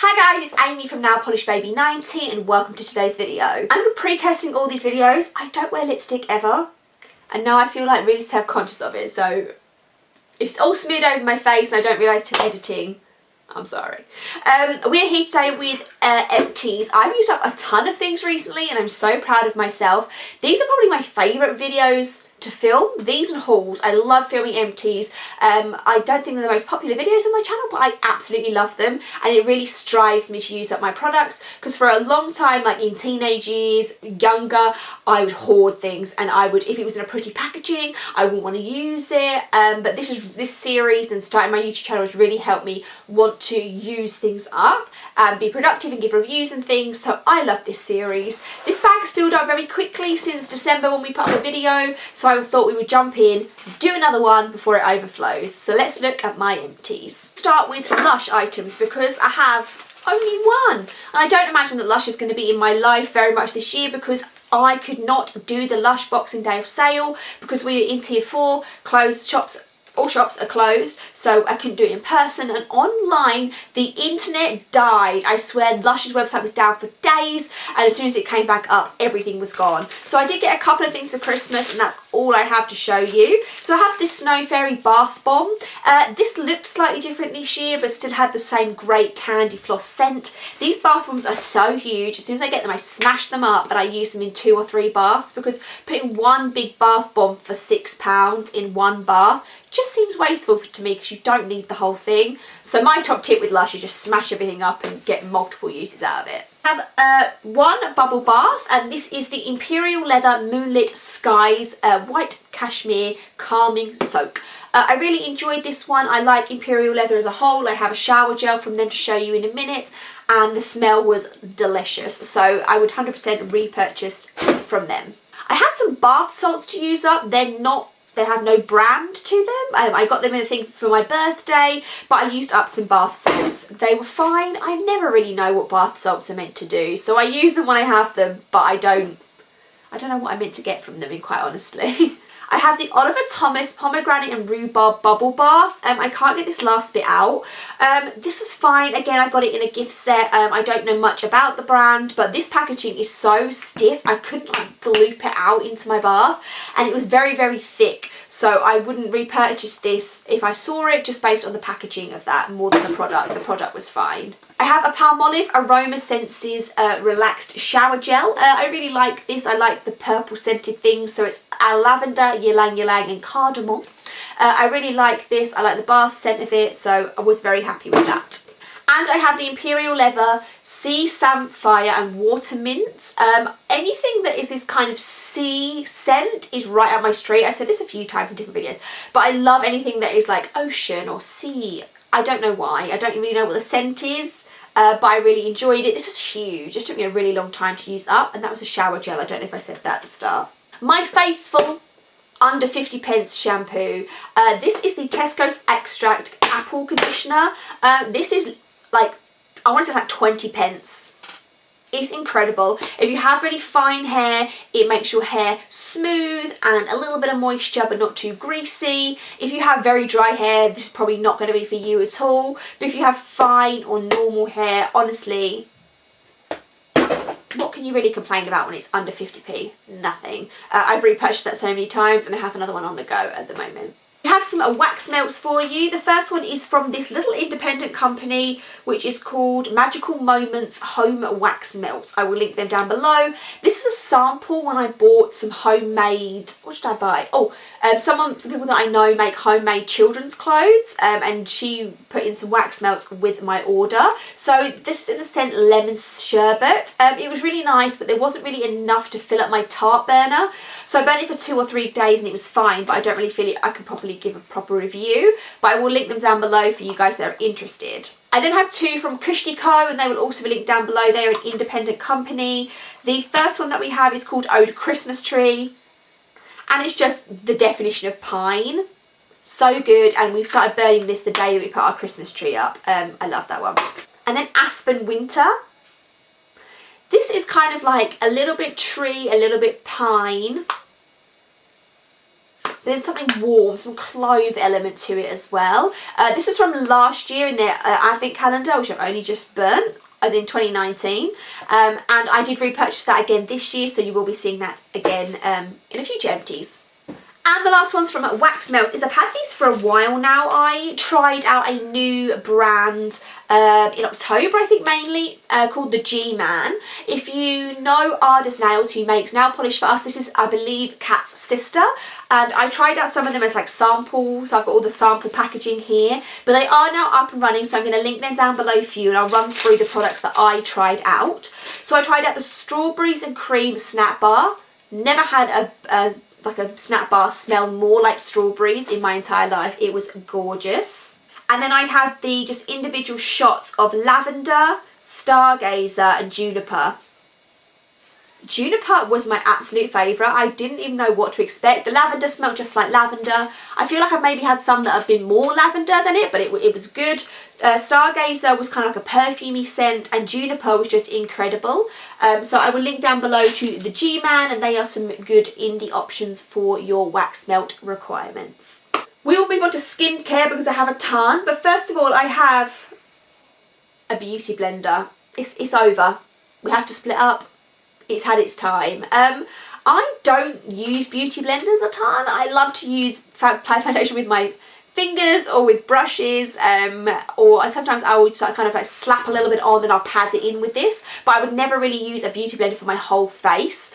Hi guys, it's Amy from Now Polish Baby 90 and welcome to today's video. I'm pre-casting all these videos. I don't wear lipstick ever and now I feel like really self-conscious of it, so if it's all smeared over my face and I don't realise till editing, I'm sorry. We're here today with EMPTIES. I've used up a ton of things recently and I'm so proud of myself. These are probably my favourite videos to film, these and hauls. I love filming EMPTIES. I don't think they're the most popular videos on my channel, but I absolutely love them and it really strives me to use up my products, because for a long time, like in teenage years, younger, I would hoard things and I would, if it was in a pretty packaging, I wouldn't want to use it. But this series and starting my YouTube channel has really helped me want to use things up and be productive and give reviews and things, so I love this series. This bag has filled up very quickly since December when we put up a video, so I thought we would jump in, do another one before it overflows. So let's look at my EMPTIES. Start with Lush items because I have only one. And I don't imagine that Lush is going to be in my life very much this year because I could not do the Lush Boxing Day sale because we are in tier 4, closed shops. All shops are closed, so I couldn't do it in person, and online the internet died. I swear Lush's website was down for days and as soon as it came back up everything was gone. So I did get a couple of things for Christmas and that's all I have to show you. So I have this Snow Fairy bath bomb. This looked slightly different this year but still had the same great candy floss scent. These bath bombs are so huge. As soon as I get them I smash them up and I use them in 2 or 3 baths, because putting one big bath bomb for £6 in one bath just seems wasteful to me because you don't need the whole thing. So my top tip with Lush is just smash everything up and get multiple uses out of it. I have one bubble bath and this is the Imperial Leather Moonlit Skies White Cashmere Calming Soak. I really enjoyed this one. I like Imperial Leather as a whole. I have a shower gel from them to show you in a minute and the smell was delicious, so I would 100% repurchase from them. I had some bath salts to use up. They have no brand to them. I got them in a thing for my birthday, but I used up some bath salts. They were fine. I never really know what bath salts are meant to do, so I use them when I have them, but I don't know what I meant to get from them, quite honestly. I have the Oliver Thomas Pomegranate and Rhubarb Bubble Bath. I can't get this last bit out. This was fine. Again, I got it in a gift set. I don't know much about the brand, but this packaging is so stiff. I couldn't like gloop it out into my bath and it was very, very thick. So I wouldn't repurchase this if I saw it, just based on the packaging of that more than the product. The product was fine. I have a Palmolive Aroma Senses Relaxed Shower Gel. I really like this. I like the purple scented things. So it's lavender, ylang ylang and cardamom. I really like this. I like the bath scent of it. So I was very happy with that. And I have the Imperial Leather Sea Samphire and Water Mint. Anything that is this kind of sea scent is right up my street. I've said this a few times in different videos, but I love anything that is like ocean or sea. I don't know why. I don't really know what the scent is, but I really enjoyed it. This was huge. It took me a really long time to use up, and that was a shower gel. I don't know if I said that at the start. My faithful under 50p shampoo. This is the Tesco's Extract Apple Conditioner. This is like, I want to say like 20p. It's incredible. If you have really fine hair, it makes your hair smooth and a little bit of moisture but not too greasy. If you have very dry hair, this is probably not going to be for you at all. But if you have fine or normal hair, honestly, what can you really complain about when it's under 50p? Nothing. I've repurchased that so many times and I have another one on the go at the moment. I have some wax melts for you. The first one is from this little independent company which is called Magical Moments Home Wax Melts. I will link them down below. This was a sample when I bought some homemade, what did I buy? Oh, some people that I know make homemade children's clothes and she put in some wax melts with my order. So this is in the scent Lemon Sherbet. It was really nice, but there wasn't really enough to fill up my tart burner. So I burned it for 2 or 3 days and it was fine, but I don't really feel I could probably give a proper review, but I will link them down below for you guys that are interested. I then have 2 from Kushti Co and they will also be linked down below. They're an independent company. The first one that we have is called Ode Christmas Tree and it's just the definition of pine. So good, and we've started burning this the day that we put our Christmas tree up. I love that one. And then Aspen Winter. This is kind of like a little bit tree, a little bit pine. but then something warm, some clove element to it as well. This was from last year in their advent calendar, which I've only just burnt, as in 2019, and I did repurchase that again this year, so you will be seeing that again in a future empties. And the last one's from Wax Melts. I've had these for a while now. I tried out a new brand in October, I think mainly, called the G-Man. If you know Ardous Nails, who makes nail polish for us, this is, I believe, Kat's sister. And I tried out some of them as like samples, so I've got all the sample packaging here. But they are now up and running, so I'm going to link them down below for you, and I'll run through the products that I tried out. So I tried out the Strawberries and Cream Snap Bar. Never had like a snap bar smell more like strawberries in my entire life. It was gorgeous. And then I had the just individual shots of Lavender, Stargazer and Juniper. Juniper was my absolute favourite. I didn't even know what to expect. The lavender smelled just like lavender. I feel like I've maybe had some that have been more lavender than it, but it was good. Stargazer was kind of like a perfumey scent, and Juniper was just incredible. So I will link down below to the G-Man, and they are some good indie options for your wax melt requirements. We will move on to skincare because I have a ton, but first of all I have a beauty blender. It's over. We have to split up. It's had its time. I don't use beauty blenders a ton. I love to apply foundation with my fingers or with brushes, or sometimes I will kind of like slap a little bit on, then I'll pat it in with this, but I would never really use a beauty blender for my whole face.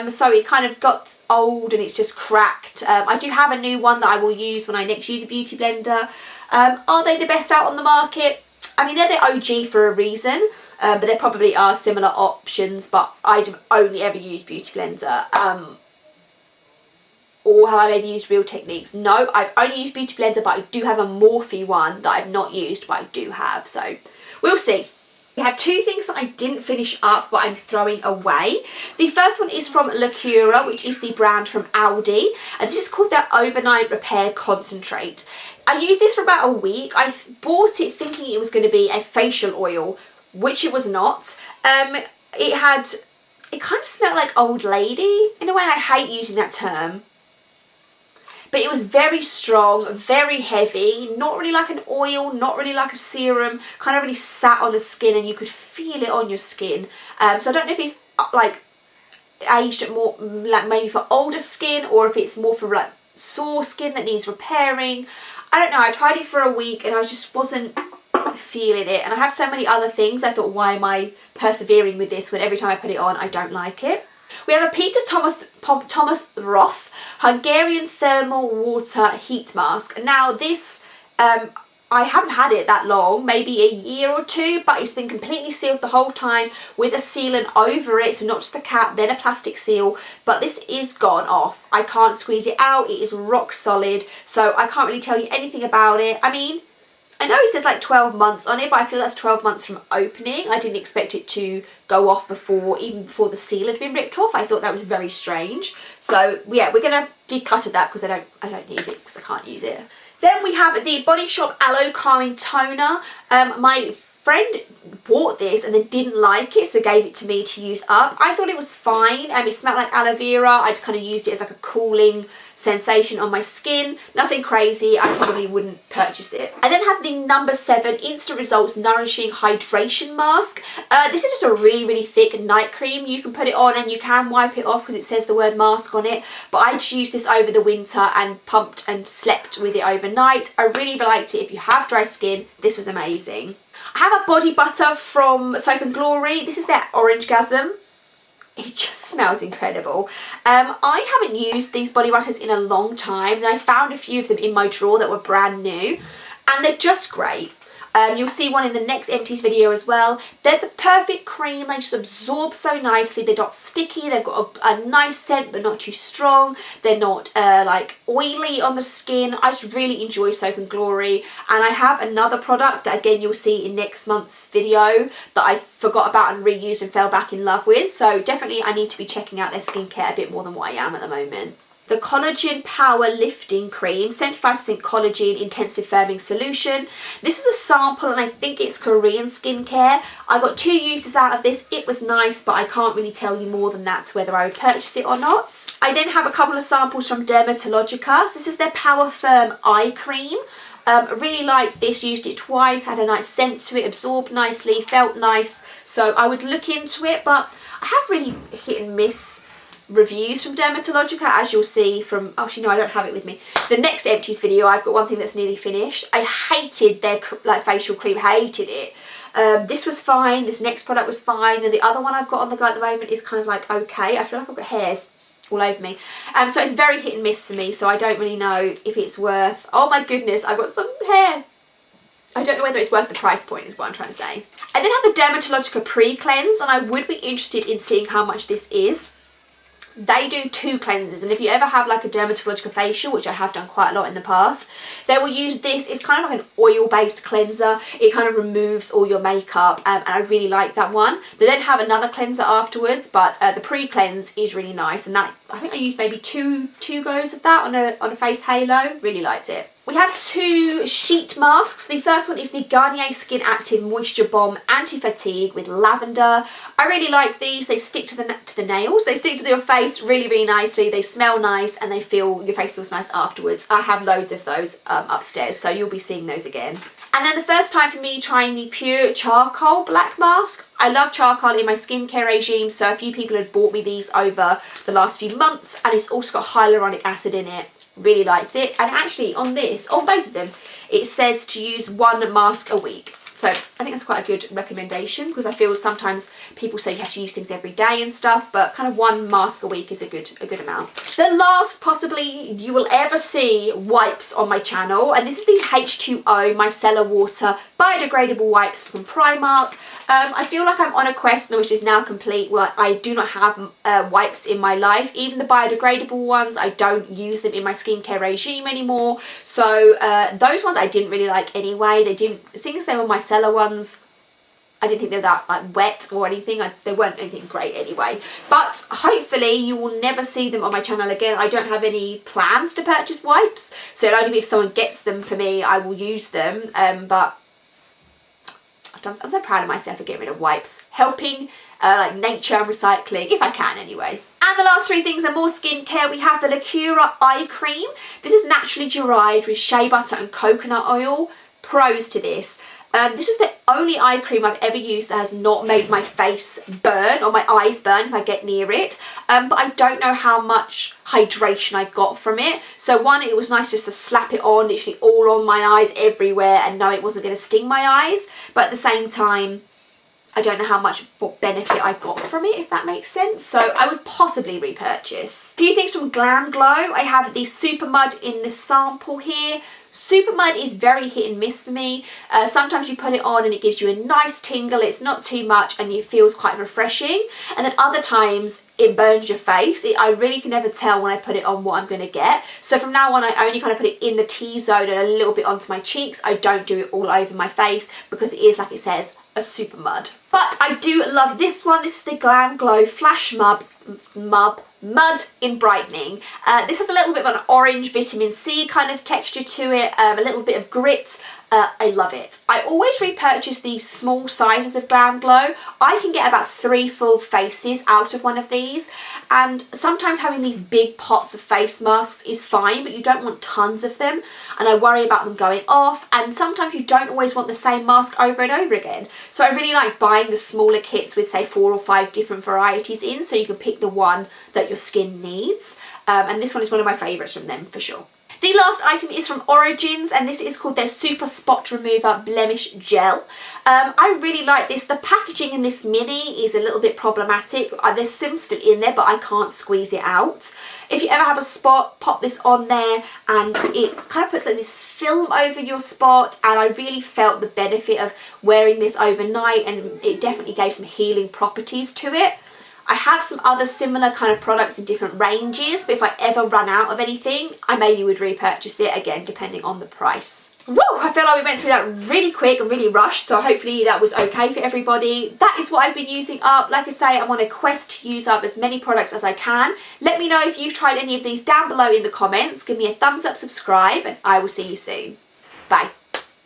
So it kind of got old and it's just cracked. I do have a new one that I will use when I next use a beauty blender. Are they the best out on the market? I mean, they're the OG for a reason. But there probably are similar options, but I've only ever used Beauty Blender. Or have I maybe used Real Techniques? No, I've only used Beauty Blender, but I do have a Morphe one that I've not used, but I do have. So we'll see. We have two things that I didn't finish up, but I'm throwing away. The first one is from Liqueura, which is the brand from Aldi. And this is called their Overnight Repair Concentrate. I used this for about a week. I bought it thinking it was going to be a facial oil, which it was not. It kind of smelled like old lady in a way, and I hate using that term. But it was very strong, very heavy, not really like an oil, not really like a serum, kind of really sat on the skin and you could feel it on your skin. So I don't know if it's like aged more, like maybe for older skin, or if it's more for like sore skin that needs repairing. I don't know, I tried it for a week and I just wasn't feeling it, and I have so many other things. I thought, why am I persevering with this when every time I put it on I don't like it? We have a Peter Thomas Roth Hungarian Thermal Water Heat Mask. Now this, I haven't had it that long, maybe a year or two, but it's been completely sealed the whole time with a sealant over it, so not just the cap, then a plastic seal, but this is gone off. I can't squeeze it out, it is rock solid, so I can't really tell you anything about it. I mean, I know it says like 12 months on it, but I feel that's 12 months from opening. I didn't expect it to go off even before the seal had been ripped off. I thought that was very strange. So yeah, we're gonna declutter that because I don't need it because I can't use it. Then we have the Body Shop Aloe Calming Toner. My friend bought this and then didn't like it, so gave it to me to use up. I thought it was fine. It smelled like aloe vera. I just kind of used it as like a cooling sensation on my skin. Nothing crazy. I probably wouldn't purchase it. I then have the number 7 Instant Results Nourishing Hydration Mask. This is just a really, really thick night cream. You can put it on and you can wipe it off because it says the word mask on it. But I just used this over the winter and pumped and slept with it overnight. I really liked it. If you have dry skin, this was amazing. I have a body butter from Soap and Glory. This is their Orange Gasm. It just smells incredible. I haven't used these body butters in a long time, and I found a few of them in my drawer that were brand new, and they're just great. You'll see one in the next Empties video as well. They're the perfect cream. They just absorb so nicely. They're not sticky. They've got a nice scent but not too strong. They're not like oily on the skin. I just really enjoy Soap and Glory. And I have another product that again you'll see in next month's video that I forgot about and reused and fell back in love with. So definitely I need to be checking out their skincare a bit more than what I am at the moment. the Collagen Power Lifting Cream, 75% collagen intensive firming solution. This was a sample and I think it's Korean skincare. I got 2 uses out of this. It was nice, but I can't really tell you more than that whether I would purchase it or not. I then have a couple of samples from Dermatologica. So this is their Power Firm Eye Cream. Really liked this, used it twice, had a nice scent to it, absorbed nicely, felt nice. So I would look into it, but I have really hit and miss reviews from Dermatologica, as you'll see from, actually no, I don't have it with me. The next empties video, I've got one thing that's nearly finished. I hated their like facial cream, hated it. This was fine, this next product was fine, and the other one I've got on the go at the moment is kind of like okay. I feel like I've got hairs all over me. So it's very hit and miss for me, so I don't really know if it's worth, oh my goodness, I've got some hair. I don't know whether it's worth the price point is what I'm trying to say. I then have the Dermatologica Pre-Cleanse, and I would be interested in seeing how much this is. They do 2 cleanses, and if you ever have like a Dermatologica facial, which I have done quite a lot in the past, they will use this. It's kind of like an oil-based cleanser. It kind of removes all your makeup, and I really like that one. They then have another cleanser afterwards, but the pre-cleanse is really nice, and that I think I used maybe two goes of that on a face halo. Really liked it. We have 2 sheet masks. The first one is the Garnier Skin Active Moisture Bomb Anti-Fatigue with Lavender. I really like these. They stick to the nails. They stick to your face really, really nicely. They smell nice and your face feels nice afterwards. I have loads of those upstairs, so you'll be seeing those again. And then the first time for me trying the Pure Charcoal Black Mask. I love charcoal in my skincare regime, so a few people had bought me these over the last few months, and it's also got hyaluronic acid in it. Really liked it. And actually on both of them, it says to use 1 mask a week. So I think that's quite a good recommendation, because I feel sometimes people say you have to use things every day and stuff, but kind of 1 mask a week is a good amount. The last possibly you will ever see wipes on my channel, and this is the H2O Micellar Water Biodegradable Wipes from Primark. I feel like I'm on a quest now, which is now complete, where I do not have wipes in my life. Even the biodegradable ones, I don't use them in my skincare regime anymore. So those ones I didn't really like anyway. Since they were micellar ones, I didn't think they were that like wet or anything. They weren't anything great anyway. But hopefully you will never see them on my channel again. I don't have any plans to purchase wipes, so it'll only be if someone gets them for me I will use them. But I'm so proud of myself for getting rid of wipes, helping like nature and recycling, if I can anyway. And the last 3 things are more skincare. We have the Liqueura Eye Cream. This is naturally derived with shea butter and coconut oil. Pros to this. This is the only eye cream I've ever used that has not made my face burn or my eyes burn if I get near it. But I don't know how much hydration I got from it. So one, it was nice just to slap it on, literally all on my eyes everywhere, and know it wasn't going to sting my eyes. But at the same time, I don't know what benefit I got from it, if that makes sense. So I would possibly repurchase. A few things from Glam Glow. I have the Super Mud in the sample here. Super Mud is very hit and miss for me. Sometimes you put it on and it gives you a nice tingle. It's not too much and it feels quite refreshing. And then other times it burns your face. I really can never tell when I put it on what I'm going to get. So from now on I only kind of put it in the T-zone and a little bit onto my cheeks. I don't do it all over my face because it is, like it says, a Super Mud. But I do love this one. This is the Glam Glow Flash Mud in Brightening. This has a little bit of an orange vitamin C kind of texture to it, a little bit of grit. I love it. I always repurchase these small sizes of Glam Glow. I can get about 3 full faces out of one of these, and sometimes having these big pots of face masks is fine, but you don't want tons of them, and I worry about them going off, and sometimes you don't always want the same mask over and over again. So I really like buying the smaller kits with say 4 or 5 different varieties in, so you can pick the one that your skin needs, and this one is one of my favourites from them for sure. The last item is from Origins, and this is called their Super Spot Remover Blemish Gel. I really like this. The packaging in this mini is a little bit problematic. There's some still in there, but I can't squeeze it out. If you ever have a spot, pop this on there, and it kind of puts like this film over your spot, and I really felt the benefit of wearing this overnight, and it definitely gave some healing properties to it. I have some other similar kind of products in different ranges, but if I ever run out of anything, I maybe would repurchase it again, depending on the price. Woo! I feel like we went through that really quick and really rushed, so hopefully that was okay for everybody. That is what I've been using up. Like I say, I'm on a quest to use up as many products as I can. Let me know if you've tried any of these down below in the comments. Give me a thumbs up, subscribe, and I will see you soon. Bye.